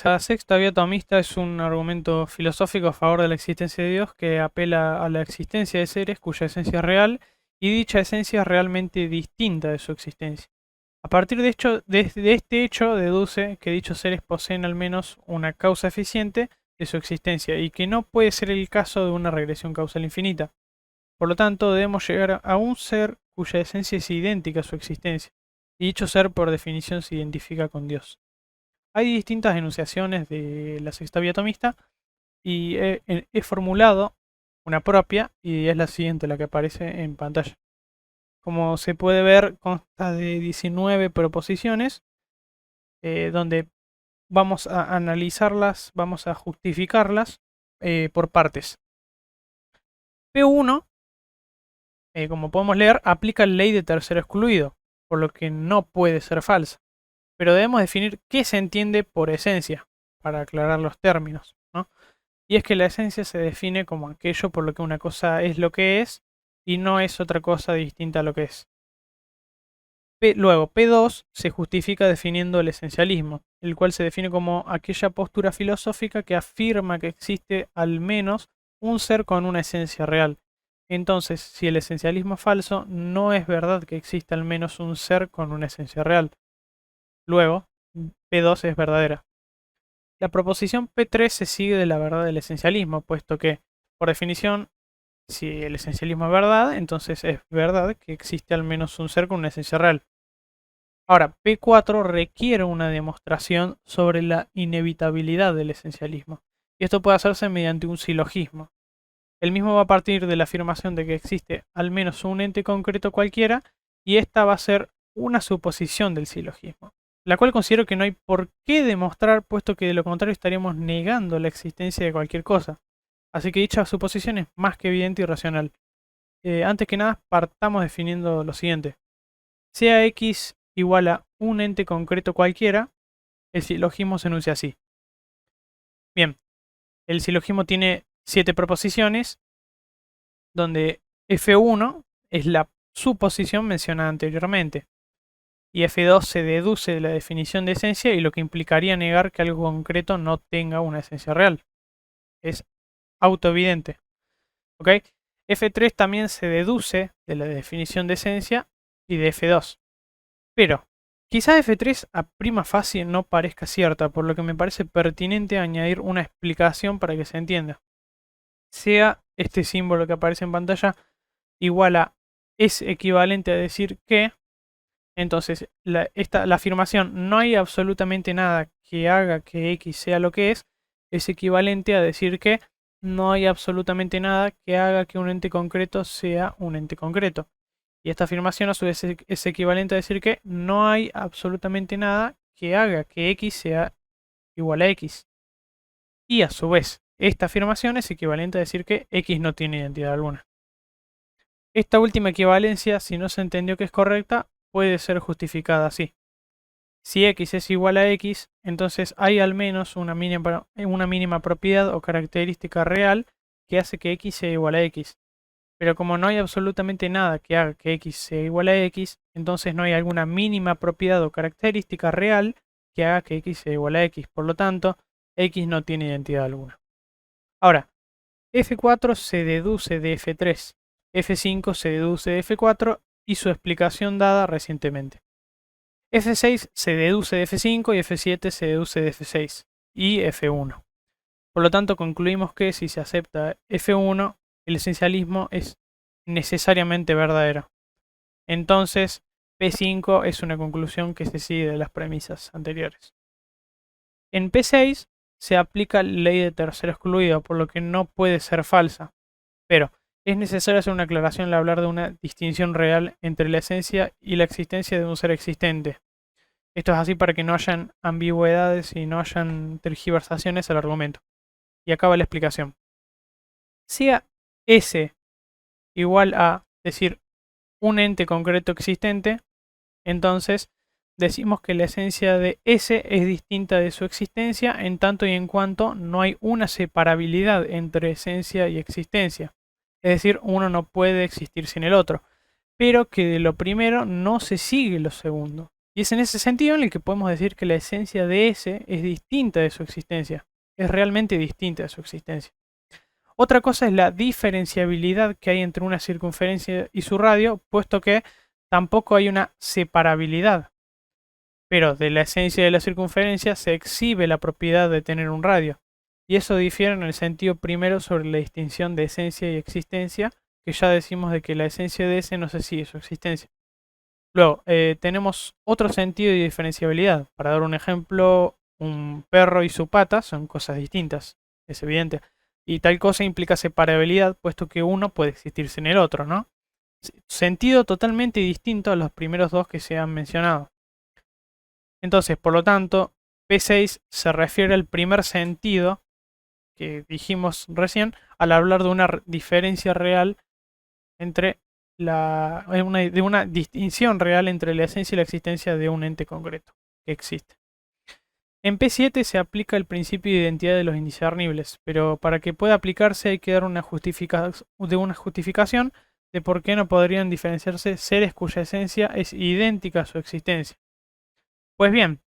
La sexta vía atomista es un argumento filosófico a favor de la existencia de Dios que apela a la existencia de seres cuya esencia es real y dicha esencia es realmente distinta de su existencia. A partir de este hecho deduce que dichos seres poseen al menos una causa eficiente de su existencia y que no puede ser el caso de una regresión causal infinita. Por lo tanto, debemos llegar a un ser cuya esencia es idéntica a su existencia, y dicho ser por definición se identifica con Dios. Hay distintas enunciaciones de la sexta vía atomista y he formulado una propia y es la siguiente, la que aparece en pantalla. Como se puede ver, consta de 19 proposiciones donde vamos a analizarlas, vamos a justificarlas por partes. P1, como podemos leer, aplica la ley de tercero excluido, por lo que no puede ser falsa. Pero debemos definir qué se entiende por esencia, para aclarar los términos, ¿no? Y es que la esencia se define como aquello por lo que una cosa es lo que es y no es otra cosa distinta a lo que es. Luego, P2 se justifica definiendo el esencialismo, el cual se define como aquella postura filosófica que afirma que existe al menos un ser con una esencia real. Entonces, si el esencialismo es falso, no es verdad que exista al menos un ser con una esencia real. Luego, P2 es verdadera. La proposición P3 se sigue de la verdad del esencialismo, puesto que, por definición, si el esencialismo es verdad, entonces es verdad que existe al menos un ser con una esencia real. Ahora, P4 requiere una demostración sobre la inevitabilidad del esencialismo, y esto puede hacerse mediante un silogismo. El mismo va a partir de la afirmación de que existe al menos un ente concreto cualquiera, y esta va a ser una suposición del silogismo, la cual considero que no hay por qué demostrar, puesto que de lo contrario estaríamos negando la existencia de cualquier cosa. Así que dicha suposición es más que evidente y racional. Antes que nada, partamos definiendo lo siguiente. Sea X igual a un ente concreto cualquiera, el silogismo se enuncia así. Bien, el silogismo tiene 7 proposiciones, donde F1 es la suposición mencionada anteriormente, y F2 se deduce de la definición de esencia y lo que implicaría negar que algo concreto no tenga una esencia real. Es autoevidente. ¿Ok? F3 también se deduce de la definición de esencia y de F2. Pero, quizá F3 a prima facie no parezca cierta, por lo que me parece pertinente añadir una explicación para que se entienda. Sea este símbolo que aparece en pantalla igual a es equivalente a decir que, entonces la afirmación no hay absolutamente nada que haga que X sea lo que es equivalente a decir que no hay absolutamente nada que haga que un ente concreto sea un ente concreto. Y esta afirmación a su vez es equivalente a decir que no hay absolutamente nada que haga que X sea igual a X. Y a su vez, esta afirmación es equivalente a decir que X no tiene identidad alguna. Esta última equivalencia, si no se entendió que es correcta, puede ser justificada así. Si X es igual a X, entonces hay al menos una mínima propiedad o característica real que hace que X sea igual a X. Pero como no hay absolutamente nada que haga que X sea igual a X, entonces no hay alguna mínima propiedad o característica real que haga que X sea igual a X. Por lo tanto, X no tiene identidad alguna. Ahora, F4 se deduce de F3, F5 se deduce de F4 y su explicación dada recientemente. F6 se deduce de F5 y F7 se deduce de F6 y F1. Por lo tanto, concluimos que si se acepta F1, el esencialismo es necesariamente verdadero. Entonces, P5 es una conclusión que se sigue de las premisas anteriores. En P6 se aplica la ley de tercero excluido, por lo que no puede ser falsa. Pero es necesario hacer una aclaración al hablar de una distinción real entre la esencia y la existencia de un ser existente. Esto es así para que no hayan ambigüedades y no hayan tergiversaciones al argumento. Y acaba la explicación. Sea S igual a decir un ente concreto existente, entonces decimos que la esencia de S es distinta de su existencia en tanto y en cuanto no hay una separabilidad entre esencia y existencia. Es decir, uno no puede existir sin el otro, pero que de lo primero no se sigue lo segundo. Y es en ese sentido en el que podemos decir que la esencia de S es distinta de su existencia, es realmente distinta de su existencia. Otra cosa es la diferenciabilidad que hay entre una circunferencia y su radio, puesto que tampoco hay una separabilidad. Pero de la esencia de la circunferencia se exhibe la propiedad de tener un radio. Y eso difiere en el sentido primero sobre la distinción de esencia y existencia, que ya decimos de que la esencia de S no se sigue su existencia. Luego, tenemos otro sentido de diferenciabilidad. Para dar un ejemplo, un perro y su pata son cosas distintas, es evidente. Y tal cosa implica separabilidad, puesto que uno puede existir sin el otro, ¿no? Sentido totalmente distinto a los primeros dos que se han mencionado. Entonces, por lo tanto, P6 se refiere al primer sentido que dijimos recién al hablar de una diferencia real entre de una distinción real entre la esencia y la existencia de un ente concreto que existe. En P7 se aplica el principio de identidad de los indiscernibles, pero para que pueda aplicarse hay que dar una justificación de por qué no podrían diferenciarse seres cuya esencia es idéntica a su existencia. Pues bien,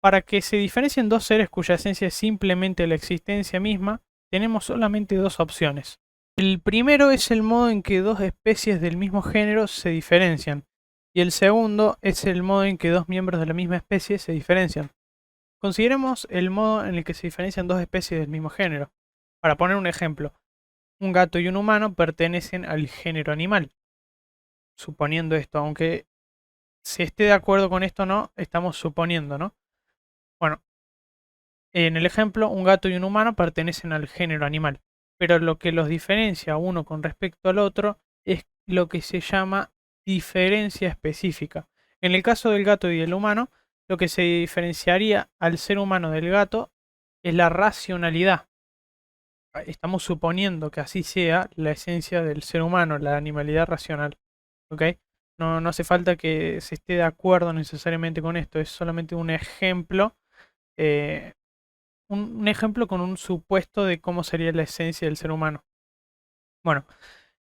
para que se diferencien dos seres cuya esencia es simplemente la existencia misma, tenemos solamente dos opciones. El primero es el modo en que dos especies del mismo género se diferencian, y el segundo es el modo en que dos miembros de la misma especie se diferencian. Consideremos el modo en el que se diferencian dos especies del mismo género. Para poner un ejemplo, un gato y un humano pertenecen al género animal. Suponiendo esto, aunque se esté de acuerdo con esto o no, estamos suponiendo, ¿no? Bueno, en el ejemplo, un gato y un humano pertenecen al género animal, pero lo que los diferencia uno con respecto al otro es lo que se llama diferencia específica. En el caso del gato y el humano, lo que se diferenciaría al ser humano del gato es la racionalidad. Estamos suponiendo que así sea la esencia del ser humano, la animalidad racional. ¿Ok? No hace falta que se esté de acuerdo necesariamente con esto, es solamente un ejemplo. eh, un ejemplo con un supuesto de cómo sería la esencia del ser humano. Bueno,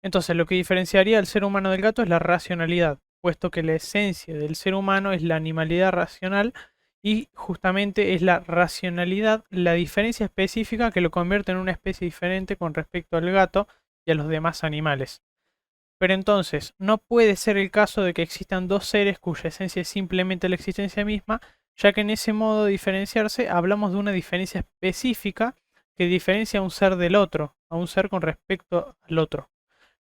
entonces lo que diferenciaría al ser humano del gato es la racionalidad, puesto que la esencia del ser humano es la animalidad racional y justamente es la racionalidad la diferencia específica que lo convierte en una especie diferente con respecto al gato y a los demás animales. Pero entonces, no puede ser el caso de que existan dos seres cuya esencia es simplemente la existencia misma, ya que en ese modo de diferenciarse hablamos de una diferencia específica que diferencia a un ser del otro, a un ser con respecto al otro.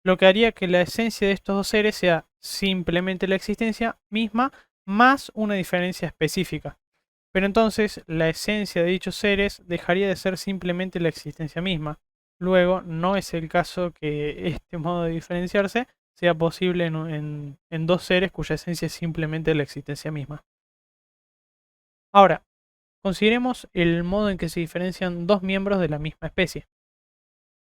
Lo que haría que la esencia de estos dos seres sea simplemente la existencia misma más una diferencia específica. Pero entonces la esencia de dichos seres dejaría de ser simplemente la existencia misma. Luego, no es el caso que este modo de diferenciarse sea posible en dos seres cuya esencia es simplemente la existencia misma. Ahora, consideremos el modo en que se diferencian dos miembros de la misma especie.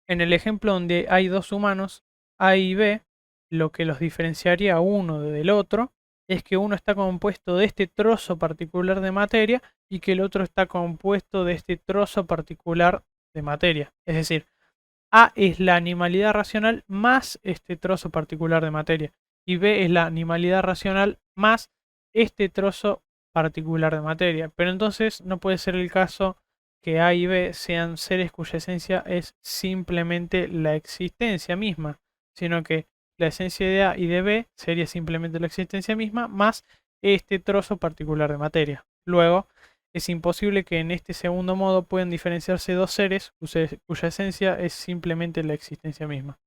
En el ejemplo donde hay dos humanos, A y B, lo que los diferenciaría uno del otro es que uno está compuesto de este trozo particular de materia y que el otro está compuesto de este trozo particular de materia. Es decir, A es la animalidad racional más este trozo particular de materia y B es la animalidad racional más este trozo particular de materia. Pero entonces no puede ser el caso que A y B sean seres cuya esencia es simplemente la existencia misma, sino que la esencia de A y de B sería simplemente la existencia misma más este trozo particular de materia. Luego, es imposible que en este segundo modo puedan diferenciarse dos seres cuya esencia es simplemente la existencia misma.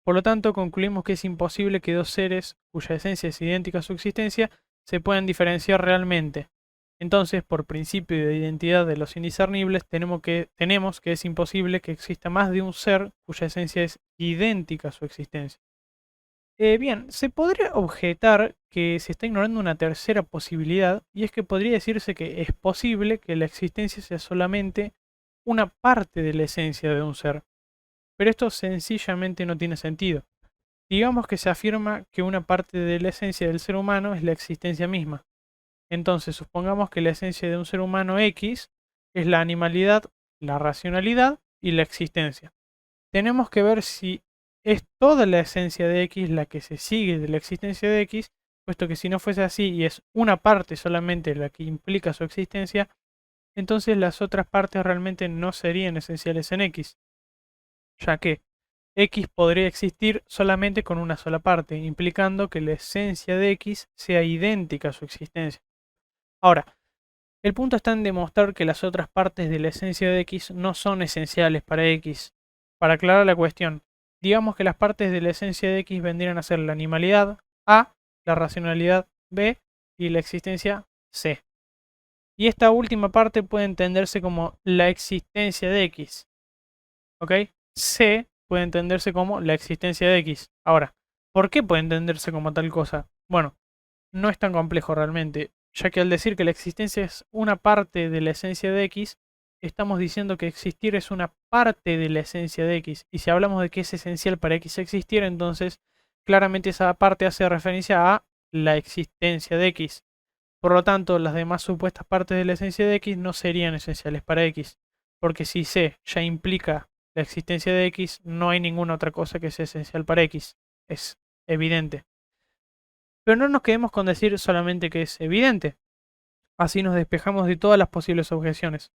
Por lo tanto, concluimos que es imposible que dos seres cuya esencia es idéntica a su existencia se puedan diferenciar realmente. Entonces, por principio de identidad de los indiscernibles, tenemos que es imposible que exista más de un ser cuya esencia es idéntica a su existencia. Bien, se podría objetar que se está ignorando una tercera posibilidad, y es que podría decirse que es posible que la existencia sea solamente una parte de la esencia de un ser. Pero esto sencillamente no tiene sentido. Digamos que se afirma que una parte de la esencia del ser humano es la existencia misma. Entonces, supongamos que la esencia de un ser humano X es la animalidad, la racionalidad y la existencia. Tenemos que ver si es toda la esencia de X la que se sigue de la existencia de X, puesto que si no fuese así y es una parte solamente la que implica su existencia, entonces las otras partes realmente no serían esenciales en X, ya que X podría existir solamente con una sola parte, implicando que la esencia de X sea idéntica a su existencia. Ahora, el punto está en demostrar que las otras partes de la esencia de X no son esenciales para X. Para aclarar la cuestión, digamos que las partes de la esencia de X vendrían a ser la animalidad A, la racionalidad B y la existencia C. Y esta última parte puede entenderse como la existencia de X. ¿Ok? C puede entenderse como la existencia de X. Ahora, ¿por qué puede entenderse como tal cosa? Bueno, no es tan complejo realmente, ya que al decir que la existencia es una parte de la esencia de X, estamos diciendo que existir es una parte de la esencia de X. Y si hablamos de que es esencial para X existir, entonces claramente esa parte hace referencia a la existencia de X. Por lo tanto, las demás supuestas partes de la esencia de X no serían esenciales para X, porque si C ya implica la existencia de X, no hay ninguna otra cosa que sea esencial para X. Es evidente. Pero no nos quedemos con decir solamente que es evidente. Así nos despejamos de todas las posibles objeciones.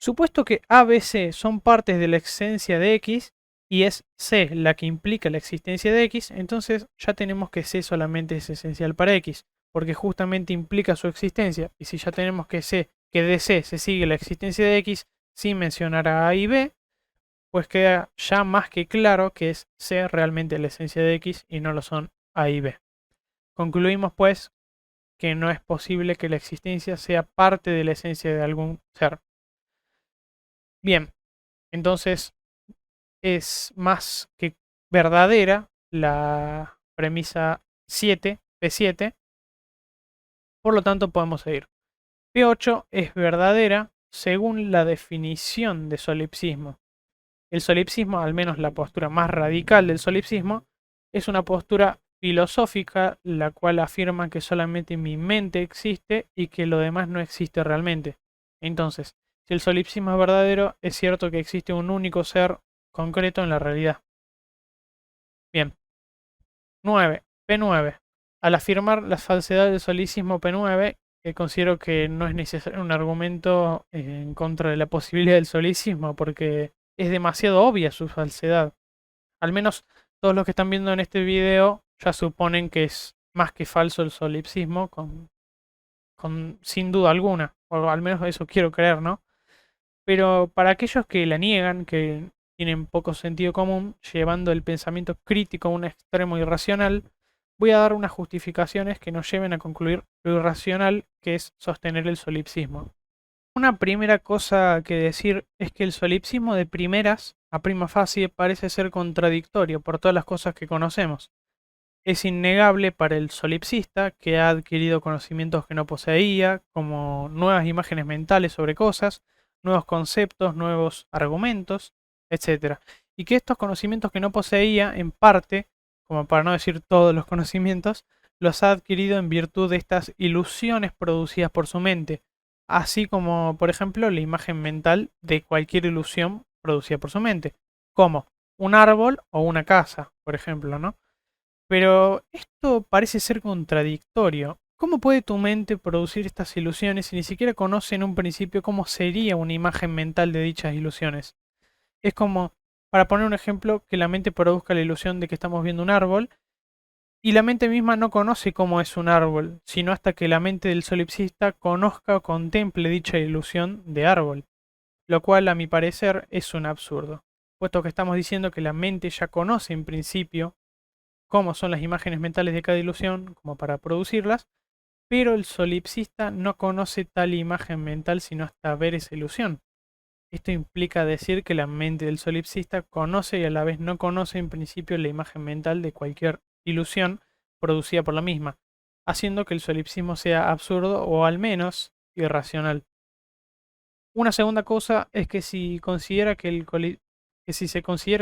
Supuesto que A, B, C son partes de la esencia de X y es C la que implica la existencia de X, entonces ya tenemos que C solamente es esencial para X, porque justamente implica su existencia. Y si ya tenemos que de C se sigue la existencia de X sin mencionar a y B, pues queda ya más que claro que es C realmente la esencia de X y no lo son A y B. Concluimos pues que no es posible que la existencia sea parte de la esencia de algún ser. Bien, entonces es más que verdadera la premisa 7, P7, por lo tanto podemos seguir. P8 es verdadera según la definición de solipsismo. El solipsismo, al menos la postura más radical del solipsismo, es una postura filosófica la cual afirma que solamente mi mente existe y que lo demás no existe realmente. Entonces, si el solipsismo es verdadero, es cierto que existe un único ser concreto en la realidad. Bien. 9. P9. Al afirmar la falsedad del solipsismo P9, que considero que no es necesario un argumento en contra de la posibilidad del solipsismo, porque es demasiado obvia su falsedad. Al menos todos los que están viendo en este video ya suponen que es más que falso el solipsismo, sin duda alguna, o al menos eso quiero creer, ¿no? Pero para aquellos que la niegan, que tienen poco sentido común, llevando el pensamiento crítico a un extremo irracional, voy a dar unas justificaciones que nos lleven a concluir lo irracional que es sostener el solipsismo. Una primera cosa que decir es que el solipsismo de primeras, a prima facie, parece ser contradictorio por todas las cosas que conocemos. Es innegable para el solipsista que ha adquirido conocimientos que no poseía, como nuevas imágenes mentales sobre cosas, nuevos conceptos, nuevos argumentos, etc. Y que estos conocimientos que no poseía, en parte, como para no decir todos los conocimientos, los ha adquirido en virtud de estas ilusiones producidas por su mente, así como, por ejemplo, la imagen mental de cualquier ilusión producida por su mente, como un árbol o una casa, por ejemplo, ¿no? Pero esto parece ser contradictorio. ¿Cómo puede tu mente producir estas ilusiones si ni siquiera conoce en un principio cómo sería una imagen mental de dichas ilusiones? Es como, para poner un ejemplo, que la mente produzca la ilusión de que estamos viendo un árbol y la mente misma no conoce cómo es un árbol, sino hasta que la mente del solipsista conozca o contemple dicha ilusión de árbol, lo cual a mi parecer es un absurdo, puesto que estamos diciendo que la mente ya conoce en principio cómo son las imágenes mentales de cada ilusión, como para producirlas, pero el solipsista no conoce tal imagen mental sino hasta ver esa ilusión. Esto implica decir que la mente del solipsista conoce y a la vez no conoce en principio la imagen mental de cualquier ilusión producida por la misma, haciendo que el solipsismo sea absurdo o al menos irracional. Una segunda cosa es que si se considera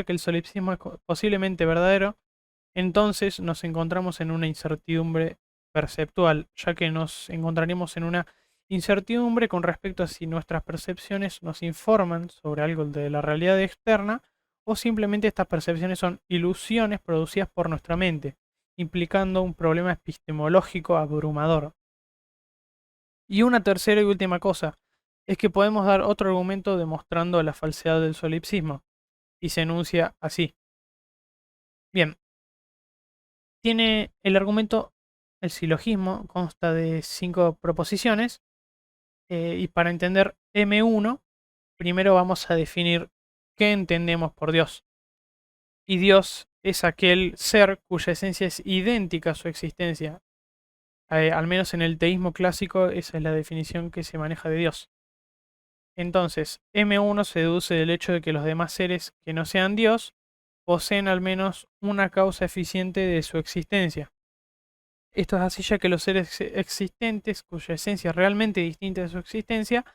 que el solipsismo es posiblemente verdadero, entonces nos encontramos en una incertidumbre perceptual, ya que nos encontraríamos en una incertidumbre con respecto a si nuestras percepciones nos informan sobre algo de la realidad externa o simplemente estas percepciones son ilusiones producidas por nuestra mente. implicando un problema epistemológico abrumador. Y una tercera y última cosa, es que podemos dar otro argumento demostrando la falsedad del solipsismo, y se enuncia así. Bien, tiene el argumento, el silogismo, consta de 5 proposiciones, y para entender M1, primero vamos a definir qué entendemos por Dios. Y Dios es aquel ser cuya esencia es idéntica a su existencia. Al menos en el teísmo clásico, esa es la definición que se maneja de Dios. Entonces, M1 se deduce del hecho de que los demás seres que no sean Dios poseen al menos una causa eficiente de su existencia. Esto es así ya que los seres existentes, cuya esencia es realmente distinta de su existencia,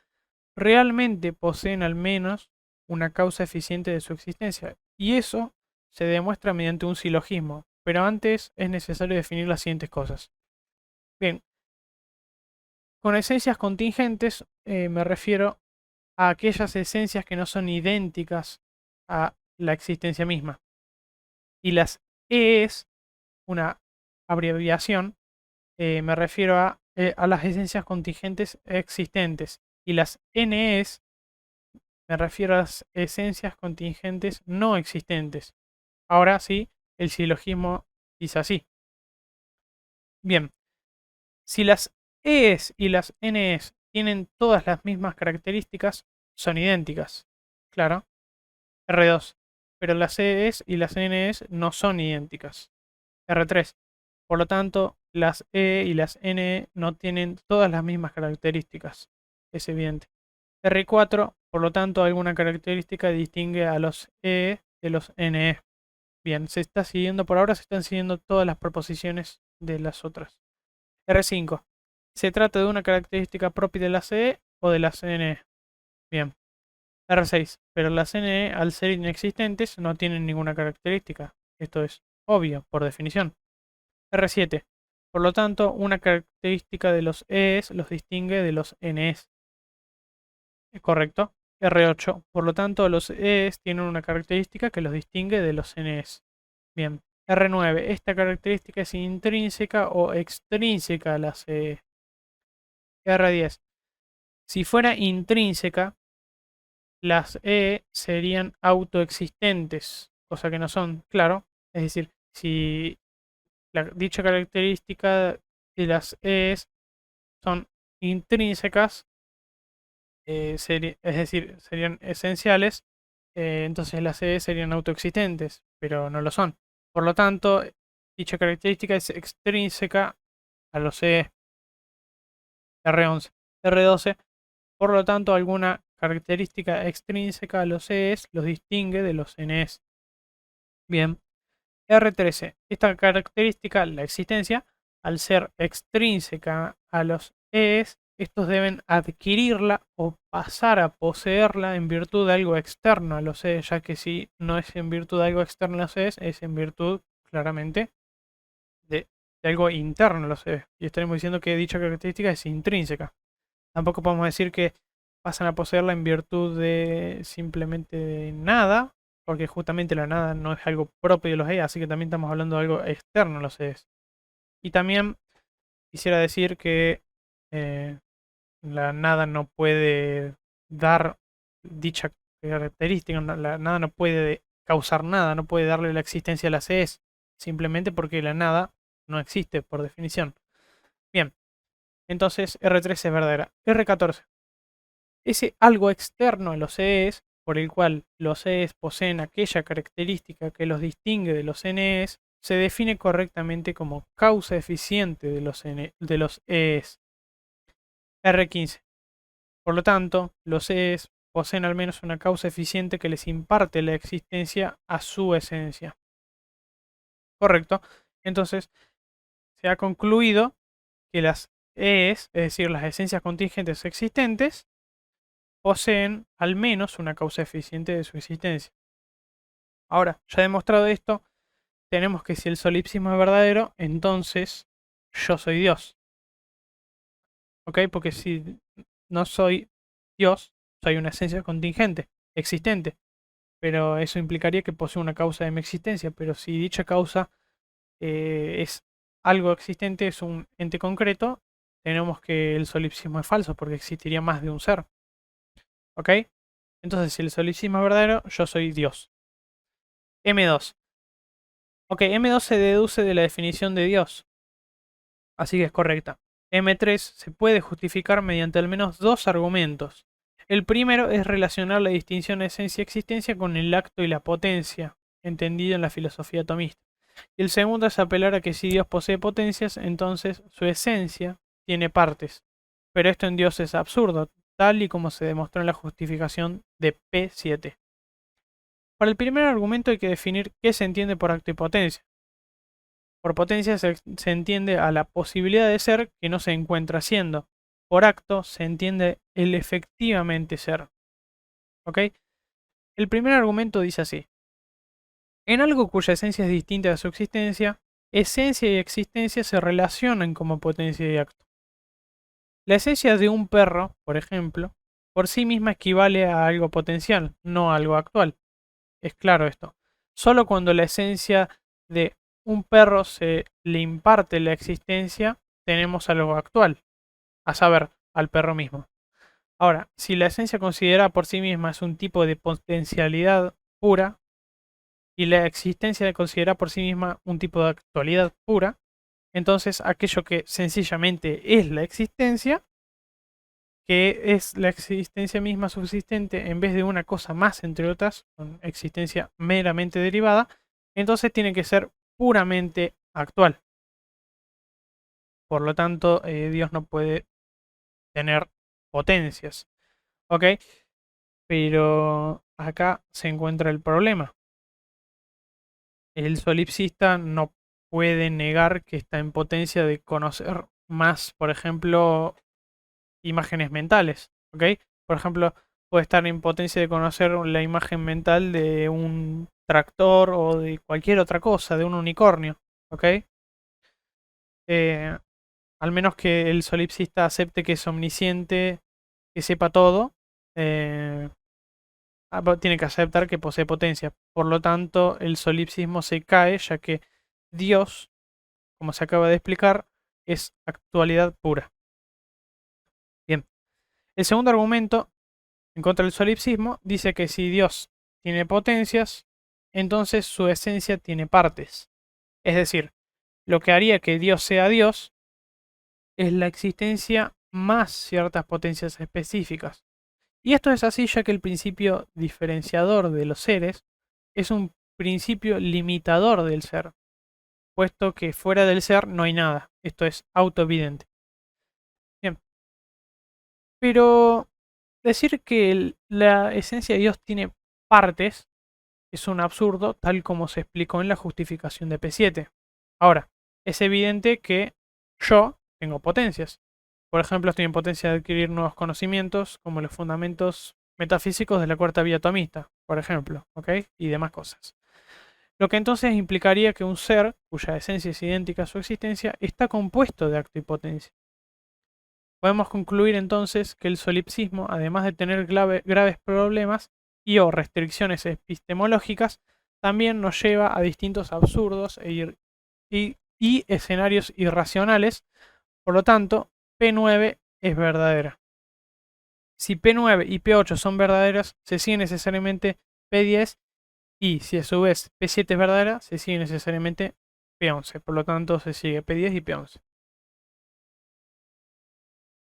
realmente poseen al menos una causa eficiente de su existencia. Y eso se demuestra mediante un silogismo. Pero antes es necesario definir las siguientes cosas. Bien, con esencias contingentes me refiero a aquellas esencias que no son idénticas a la existencia misma. Y las EEs, una abreviación, me refiero a las esencias contingentes existentes. Y las NEs me refiero a las esencias contingentes no existentes. Ahora sí, el silogismo dice así. Bien, si las EEs y las NEs tienen todas las mismas características, son idénticas. Claro. R2. Pero las EEs y las NEs no son idénticas. R3. Por lo tanto, las E y las NE no tienen todas las mismas características. Es evidente. R4, por lo tanto, alguna característica distingue a los E de los NE. Bien, se está siguiendo, por ahora se están siguiendo todas las proposiciones de las otras. R5. ¿Se trata de una característica propia de las E o de las NE? Bien. R6. Pero las NE, al ser inexistentes, no tienen ninguna característica. Esto es obvio, por definición. R7. Por lo tanto, una característica de los ES los distingue de los NEs. Correcto. R8. Por lo tanto, los ES tienen una característica que los distingue de los NEs. Bien. R9. Esta característica es intrínseca o extrínseca a las EE. R10. Si fuera intrínseca, las E serían autoexistentes, cosa que no son, claro. Es decir, si dicha característica de las E's son intrínsecas, es decir, serían esenciales, entonces las E serían autoexistentes, pero no lo son. Por lo tanto, dicha característica es extrínseca a los E. R11. R12. Por lo tanto, alguna característica extrínseca a los ES los distingue de los NEs. Bien. R13. Esta característica, la existencia, al ser extrínseca a los ES, estos deben adquirirla o pasar a poseerla en virtud de algo externo a los ES, ya que si no es en virtud de algo externo a los ES, es en virtud, claramente, de algo interno a los ES. Y estaremos diciendo que dicha característica es intrínseca. Tampoco podemos decir que pasan a poseerla en virtud de simplemente de nada, porque justamente la nada no es algo propio de los ES, así que también estamos hablando de algo externo a los ES. Y también quisiera decir que la nada no puede dar dicha característica, la nada no puede causar nada, no puede darle la existencia a las ES, simplemente porque la nada no existe por definición. Bien, entonces R3 es verdadera. R14. Ese algo externo a los ES, por el cual los ES poseen aquella característica que los distingue de los NEs, se define correctamente como causa eficiente de los ES. R15. Por lo tanto, los ES poseen al menos una causa eficiente que les imparte la existencia a su esencia. Correcto. Entonces, se ha concluido que las ES, es decir, las esencias contingentes existentes, poseen al menos una causa eficiente de su existencia. Ahora, ya demostrado esto, tenemos que si el solipsismo es verdadero, entonces yo soy Dios. ¿Ok? Porque si no soy Dios, soy una esencia contingente, existente. Pero eso implicaría que poseo una causa de mi existencia. Pero si dicha causa es algo existente, es un ente concreto, tenemos que el solipsismo es falso porque existiría más de un ser. ¿Ok? Entonces, si el solipsismo es verdadero, yo soy Dios. M2. Ok, M2 se deduce de la definición de Dios, así que es correcta. M3 se puede justificar mediante al menos dos argumentos. El primero es relacionar la distinción esencia-existencia con el acto y la potencia, entendido en la filosofía atomista. Y el segundo es apelar a que si Dios posee potencias, entonces su esencia tiene partes. Pero esto en Dios es absurdo, tal y como se demostró en la justificación de P7. Para el primer argumento hay que definir qué se entiende por acto y potencia. Por potencia se entiende a la posibilidad de ser que no se encuentra siendo. Por acto se entiende el efectivamente ser. ¿Ok? El primer argumento dice así. En algo cuya esencia es distinta de su existencia, esencia y existencia se relacionan como potencia y acto. La esencia de un perro, por ejemplo, por sí misma equivale a algo potencial, no a algo actual. Es claro esto. Solo cuando la esencia de un perro se le imparte la existencia, tenemos algo actual, a saber, al perro mismo. Ahora, si la esencia considerada por sí misma es un tipo de potencialidad pura, y la existencia considera por sí misma un tipo de actualidad pura, entonces aquello que sencillamente es la existencia, que es la existencia misma subsistente en vez de una cosa más, entre otras, con existencia meramente derivada, entonces tiene que ser puramente actual. Por lo tanto, Dios no puede tener potencias. ¿Ok? Pero acá se encuentra el problema. El solipsista no puede negar que está en potencia de conocer más, por ejemplo, imágenes mentales, ¿ok? Por ejemplo, puede estar en potencia de conocer la imagen mental de un tractor o de cualquier otra cosa, de un unicornio, ¿ok? Eh, al menos que el solipsista acepte que es omnisciente, que sepa todo, eh, tiene que aceptar que posee potencia. Por lo tanto, el solipsismo se cae, ya que Dios, como se acaba de explicar, es actualidad pura. Bien, el segundo argumento en contra del solipsismo dice que si Dios tiene potencias, entonces su esencia tiene partes. Es decir, lo que haría que Dios sea Dios es la existencia más ciertas potencias específicas. Y esto es así ya que el principio diferenciador de los seres es un principio limitador del ser, puesto que fuera del ser no hay nada. Esto es autoevidente. Bien, pero decir que la esencia de Dios tiene partes es un absurdo, tal como se explicó en la justificación de P7. Ahora, es evidente que yo tengo potencias. Por ejemplo, estoy en potencia de adquirir nuevos conocimientos, como los fundamentos metafísicos de la cuarta vía atomista, por ejemplo, ¿ok? Y demás cosas. Lo que entonces implicaría que un ser, cuya esencia es idéntica a su existencia, está compuesto de acto y potencia. Podemos concluir entonces que el solipsismo, además de tener graves problemas y o restricciones epistemológicas, también nos lleva a distintos absurdos y escenarios irracionales. Por lo tanto, P9 es verdadera. Si P9 y P8 son verdaderas, se sigue necesariamente P10, y si a su vez P7 es verdadera, se sigue necesariamente P11. Por lo tanto, se sigue P10 y P11.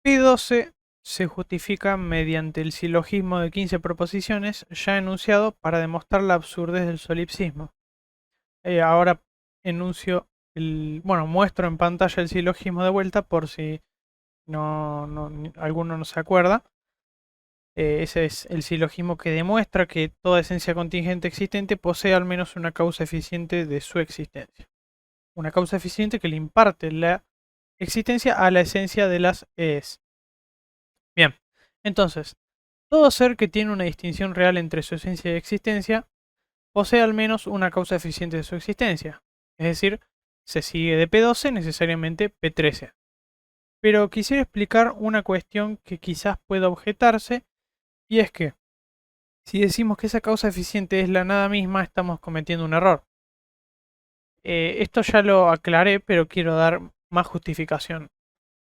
P12 se justifica mediante el silogismo de 15 proposiciones ya enunciado para demostrar la absurdez del solipsismo. Ahora enuncio muestro en pantalla el silogismo de vuelta por si alguno no se acuerda. Ese es el silogismo que demuestra que toda esencia contingente existente posee al menos una causa eficiente de su existencia. Una causa eficiente que le imparte la existencia a la esencia de las ES. Bien, entonces, todo ser que tiene una distinción real entre su esencia y existencia posee al menos una causa eficiente de su existencia. Es decir, se sigue de P12 necesariamente P13. Pero quisiera explicar una cuestión que quizás pueda objetarse, y es que si decimos que esa causa eficiente es la nada misma, estamos cometiendo un error. Esto ya lo aclaré, pero quiero dar más justificación,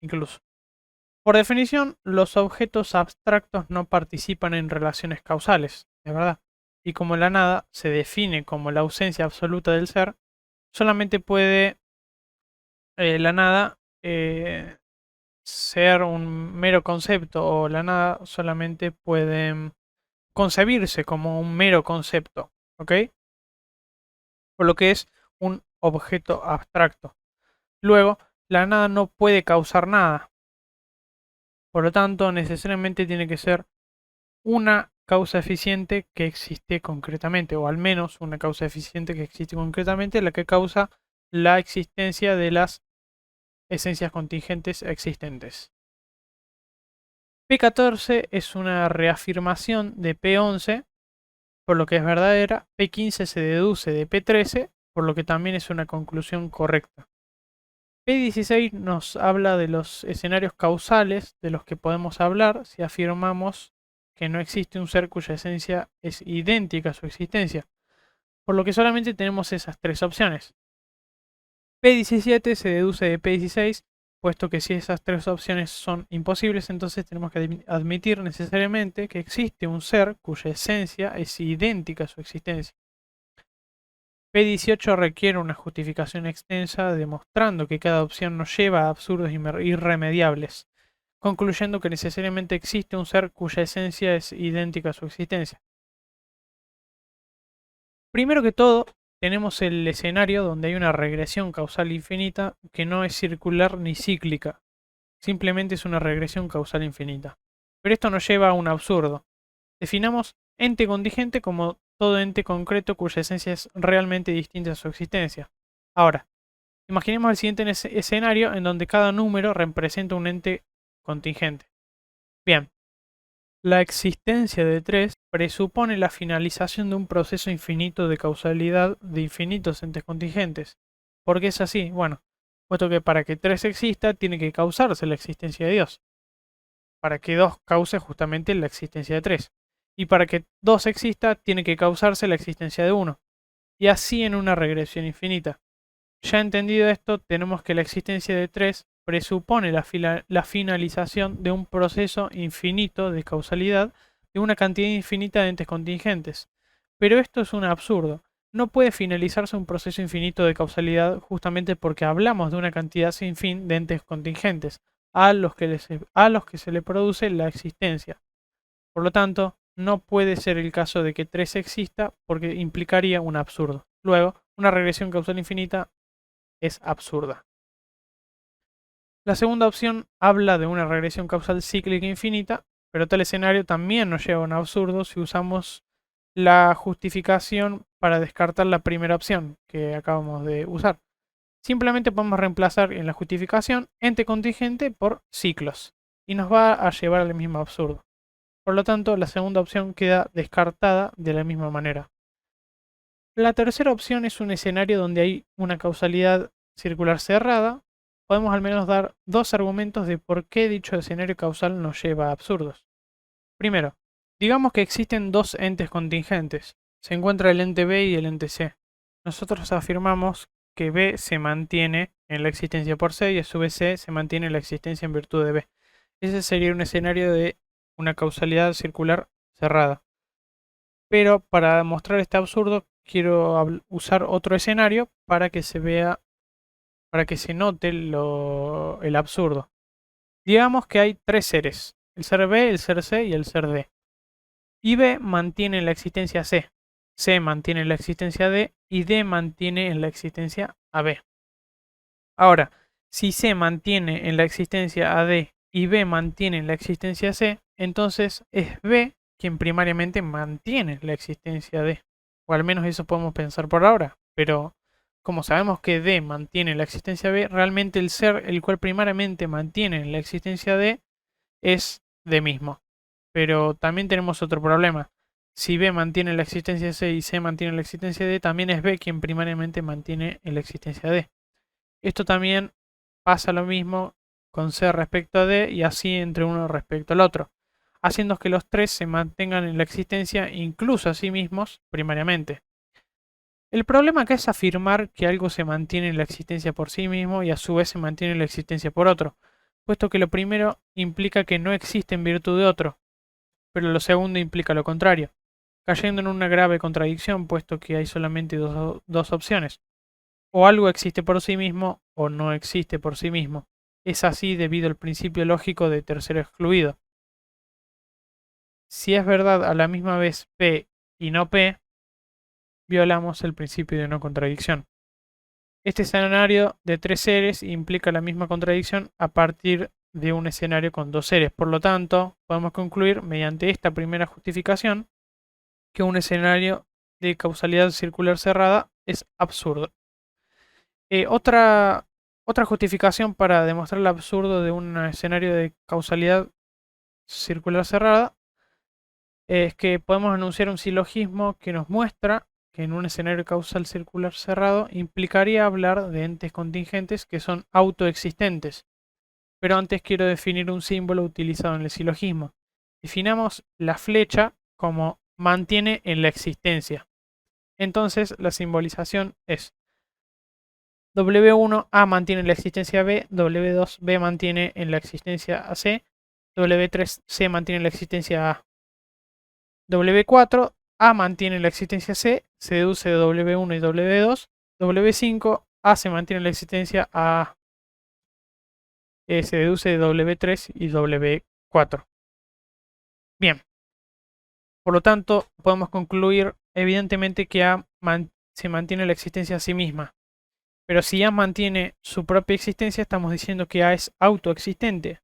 incluso. Por definición, los objetos abstractos no participan en relaciones causales, de verdad. Y como la nada se define como la ausencia absoluta del ser, solamente puede la nada ser un mero concepto, o la nada solamente puede concebirse como un mero concepto, ¿ok? Por lo que es un objeto abstracto. Luego, la nada no puede causar nada. Por lo tanto, necesariamente tiene que ser una causa eficiente que existe concretamente, o al menos una causa eficiente que existe concretamente, la que causa la existencia de las esencias contingentes existentes. P14 es una reafirmación de P11, por lo que es verdadera. P15 se deduce de P13, por lo que también es una conclusión correcta. P16 nos habla de los escenarios causales de los que podemos hablar si afirmamos que no existe un ser cuya esencia es idéntica a su existencia, por lo que solamente tenemos esas tres opciones. P17 se deduce de P16, puesto que si esas tres opciones son imposibles, entonces tenemos que admitir necesariamente que existe un ser cuya esencia es idéntica a su existencia. P18 requiere una justificación extensa demostrando que cada opción nos lleva a absurdos irremediables, concluyendo que necesariamente existe un ser cuya esencia es idéntica a su existencia. Primero que todo, tenemos el escenario donde hay una regresión causal infinita que no es circular ni cíclica, simplemente es una regresión causal infinita. Pero esto nos lleva a un absurdo. Definamos ente contingente como todo ente concreto cuya esencia es realmente distinta a su existencia. Ahora, imaginemos el siguiente escenario en donde cada número representa un ente contingente. Bien, la existencia de 3 presupone la finalización de un proceso infinito de causalidad de infinitos entes contingentes. ¿Por qué es así? Bueno, puesto que para que 3 exista tiene que causarse la existencia de Dios. Para que 2 cause justamente la existencia de 3. Y para que 2 exista tiene que causarse la existencia de 1. Y así en una regresión infinita. Ya entendido esto, tenemos que la existencia de 3 presupone la finalización de un proceso infinito de causalidad de una cantidad infinita de entes contingentes. Pero esto es un absurdo. No puede finalizarse un proceso infinito de causalidad justamente porque hablamos de una cantidad sin fin de entes contingentes a los que se le produce la existencia. Por lo tanto, no puede ser el caso de que 3 exista porque implicaría un absurdo. Luego, una regresión causal infinita es absurda. La segunda opción habla de una regresión causal cíclica infinita, pero tal escenario también nos lleva a un absurdo si usamos la justificación para descartar la primera opción que acabamos de usar. Simplemente podemos reemplazar en la justificación ente contingente por ciclos y nos va a llevar al mismo absurdo. Por lo tanto, la segunda opción queda descartada de la misma manera. La tercera opción es un escenario donde hay una causalidad circular cerrada. Podemos al menos dar dos argumentos de por qué dicho escenario causal nos lleva a absurdos. Primero, digamos que existen dos entes contingentes. Se encuentra el ente B y el ente C. Nosotros afirmamos que B se mantiene en la existencia por C y a su vez C se mantiene en la existencia en virtud de B. Ese sería un escenario de una causalidad circular cerrada. Pero para mostrar este absurdo quiero usar otro escenario para que se vea, para que se note el absurdo. Digamos que hay tres seres, el ser B, el ser C y el ser D. Y B mantiene la existencia C, C mantiene la existencia D y D mantiene en la existencia a B. Ahora, si C mantiene en la existencia a D y B mantiene en la existencia C, entonces es B quien primariamente mantiene la existencia de. O al menos eso podemos pensar por ahora. Pero como sabemos que D mantiene la existencia B, realmente el ser el cual primariamente mantiene la existencia D es D mismo. Pero también tenemos otro problema. Si B mantiene la existencia de C y C mantiene la existencia de D, también es B quien primariamente mantiene la existencia de D. Esto también pasa lo mismo con C respecto a D y así entre uno respecto al otro, haciendo que los tres se mantengan en la existencia incluso a sí mismos primariamente. El problema acá es afirmar que algo se mantiene en la existencia por sí mismo y a su vez se mantiene en la existencia por otro, puesto que lo primero implica que no existe en virtud de otro, pero lo segundo implica lo contrario, cayendo en una grave contradicción, puesto que hay solamente dos opciones. O algo existe por sí mismo o no existe por sí mismo. Es así debido al principio lógico de tercero excluido. Si es verdad a la misma vez P y no P, violamos el principio de no contradicción. Este escenario de tres seres implica la misma contradicción a partir de un escenario con dos seres. Por lo tanto, podemos concluir mediante esta primera justificación que un escenario de causalidad circular cerrada es absurdo. Otra justificación para demostrar el absurdo de un escenario de causalidad circular cerrada es que podemos anunciar un silogismo que nos muestra que en un escenario causal circular cerrado implicaría hablar de entes contingentes que son autoexistentes. Pero antes quiero definir un símbolo utilizado en el silogismo. Definamos la flecha como mantiene en la existencia. Entonces la simbolización es W1 A mantiene en la existencia a B, W2 B mantiene en la existencia a C, W3 C mantiene en la existencia a W4 A mantiene en la existencia C, se deduce de W1 y W2, W5 A se mantiene en la existencia A, se deduce de W3 y W4. Bien, por lo tanto podemos concluir evidentemente que A se mantiene la existencia a sí misma. Pero si A mantiene su propia existencia, estamos diciendo que A es autoexistente.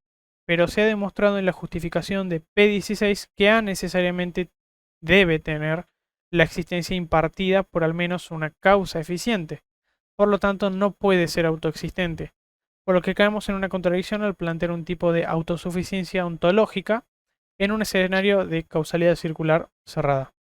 Pero se ha demostrado en la justificación de P16 que A necesariamente debe tener la existencia impartida por al menos una causa eficiente. Por lo tanto, no puede ser autoexistente. Por lo que caemos en una contradicción al plantear un tipo de autosuficiencia ontológica en un escenario de causalidad circular cerrada.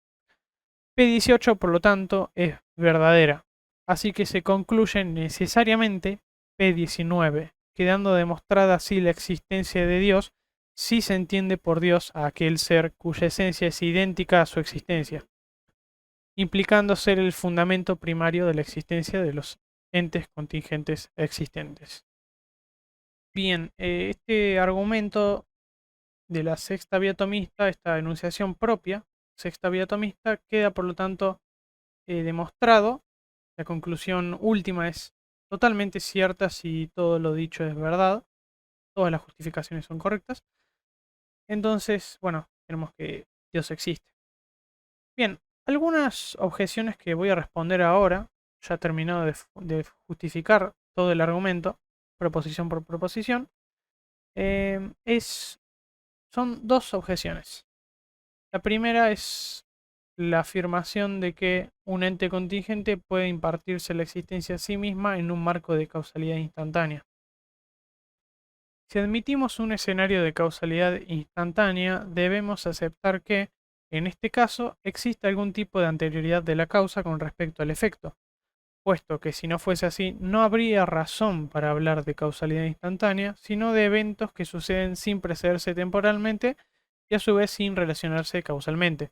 P18, por lo tanto, es verdadera. Así que se concluye necesariamente P19, quedando demostrada así la existencia de Dios si se entiende por Dios a aquel ser cuya esencia es idéntica a su existencia, implicando ser el fundamento primario de la existencia de los entes contingentes existentes. Bien, este argumento de la sexta vía atomista, esta enunciación propia, sexta vía atomista, queda por lo tanto demostrado. La conclusión última es totalmente cierta si todo lo dicho es verdad, todas las justificaciones son correctas. Entonces, bueno, tenemos que Dios existe. Bien, algunas objeciones que voy a responder ahora, ya terminado de justificar todo el argumento, proposición por proposición, son dos objeciones. La primera es la afirmación de que un ente contingente puede impartirse la existencia a sí misma en un marco de causalidad instantánea. Si admitimos un escenario de causalidad instantánea, debemos aceptar que, en este caso, existe algún tipo de anterioridad de la causa con respecto al efecto, puesto que si no fuese así, no habría razón para hablar de causalidad instantánea, sino de eventos que suceden sin precederse temporalmente y a su vez sin relacionarse causalmente.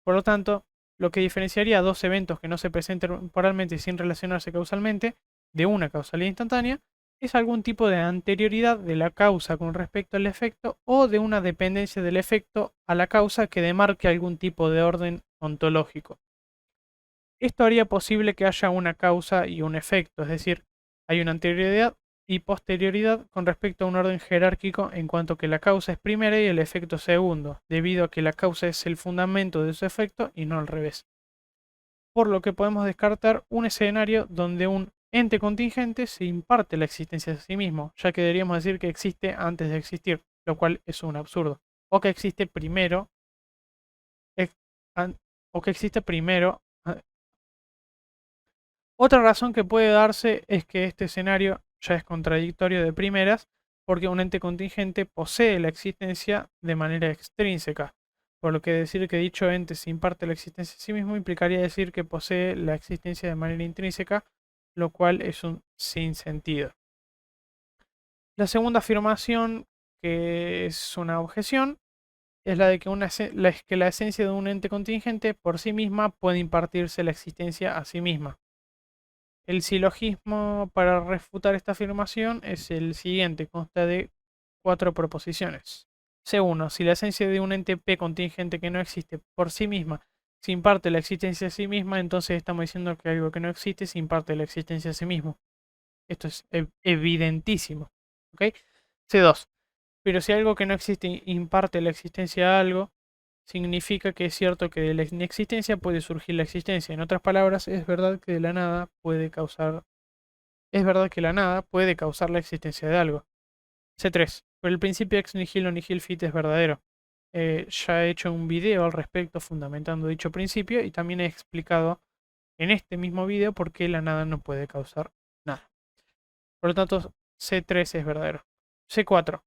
Por lo tanto, lo que diferenciaría dos eventos que no se presenten temporalmente y sin relacionarse causalmente de una causalidad instantánea es algún tipo de anterioridad de la causa con respecto al efecto o de una dependencia del efecto a la causa que demarque algún tipo de orden ontológico. Esto haría posible que haya una causa y un efecto, es decir, hay una anterioridad y posterioridad con respecto a un orden jerárquico en cuanto que la causa es primera y el efecto segundo, debido a que la causa es el fundamento de su efecto y no al revés. Por lo que podemos descartar un escenario donde un ente contingente se imparte la existencia de sí mismo, ya que deberíamos decir que existe antes de existir, lo cual es un absurdo. O que existe primero, o que existe primero. Otra razón que puede darse es que este escenario ya es contradictorio de primeras, porque un ente contingente posee la existencia de manera extrínseca, por lo que decir que dicho ente se imparte la existencia a sí mismo implicaría decir que posee la existencia de manera intrínseca, lo cual es un sinsentido. La segunda afirmación, que es una objeción, es la de que, que la esencia de un ente contingente por sí misma puede impartirse la existencia a sí misma. El silogismo para refutar esta afirmación es el siguiente, consta de 4 proposiciones. C1. Si la esencia de un ente P contingente que no existe por sí misma se imparte la existencia a sí misma, entonces estamos diciendo que algo que no existe se imparte la existencia a sí mismo. Esto es evidentísimo. ¿Ok? C2. Pero si algo que no existe imparte la existencia a algo, significa que es cierto que de la inexistencia puede surgir la existencia. En otras palabras, es verdad que de la nada puede causar. Es verdad que la nada puede causar la existencia de algo. C3. Pero el principio ex nihilo nihil fit es verdadero. Ya he hecho un video al respecto fundamentando dicho principio y también he explicado en este mismo video por qué la nada no puede causar nada. Por lo tanto, C3 es verdadero. C4.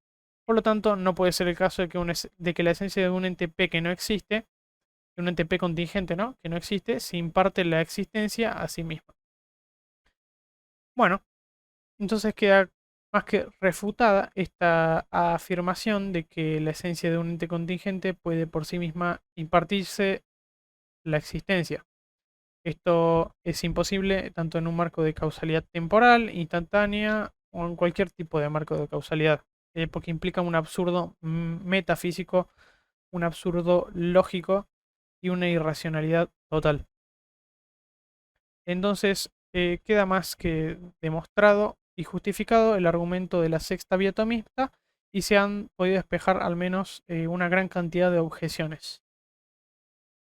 Por lo tanto, no puede ser el caso de que la esencia de un ente P que no existe, de un ente P contingente, ¿no? Que no existe, se imparte la existencia a sí misma. Bueno, entonces queda más que refutada esta afirmación de que la esencia de un ente contingente puede por sí misma impartirse la existencia. Esto es imposible tanto en un marco de causalidad temporal, instantánea o en cualquier tipo de marco de causalidad, porque implica un absurdo metafísico, un absurdo lógico y una irracionalidad total. Entonces, queda más que demostrado y justificado el argumento de la sexta vía atomista y se han podido despejar al menos una gran cantidad de objeciones.